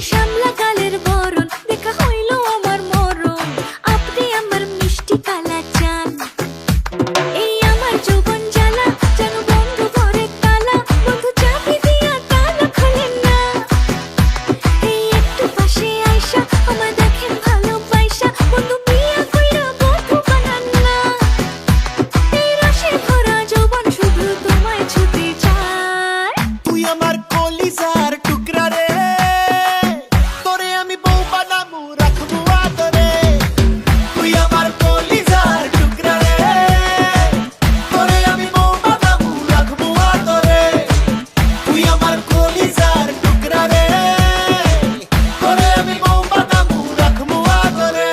শ্যামলা কালের বরণ দেখা হইল আমার মরণ, আপনি আমার মিষ্টি কালা চান। এই আমার যৌবন জ্বালা যেন বন্ধু ঘরে তালা, বন্ধু চাবি দিয়া তালা খোলেন না। এই একটু পাশে আইসা আমার দেখেন ভালোবাসা, বন্ধু বিয়া কইরা বন্ধু বানান না। এই রসে ভরা যৌবন শুধু তোমায় ছুতে চায়। তুই আমার কলিজার টুকরা রে, তোরে আমি বউ বানামু রাখবো আদরে। তুই আমার কলিজার টুকরা রে, তোরে আমি বউ বানামু রাখবো আদরে। তুই আমার কলিজার টুকরা রে, তোরে আমি বউ বানামু রাখবো আদরে।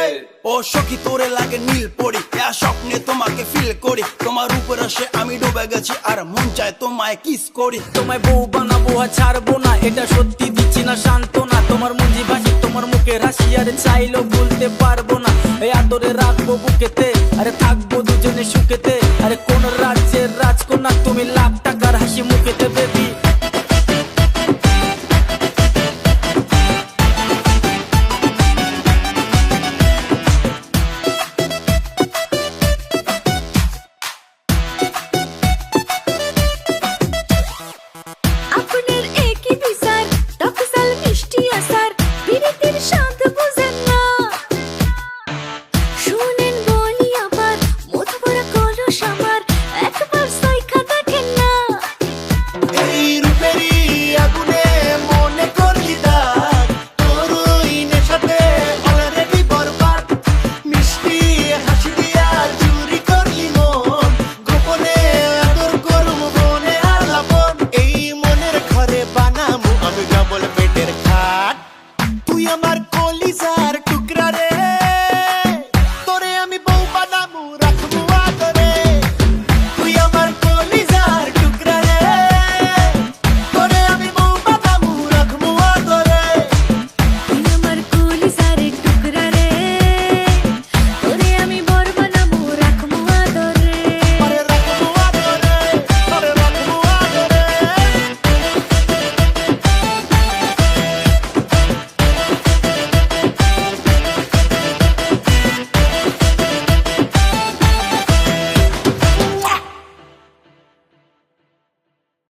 ও সখী তোরে লাগে নীল পড়ি, স্বপ্নে তোমাকে ফিল করি, তোমার উপর আসে আমি ডুবে গেছি আর মন চায় তোমায় কিস করি। তোমায় বউ বানাবো আর ছাড়বো না, এটা সত্যি দিচ্ছি না সান্ত্বনা। তোমার মুঞ্জি ভাসি তোমার মুখে হাসি আর চাইলেও ভুলতে পারবো না, এই আদরে রাখবো বুকেতে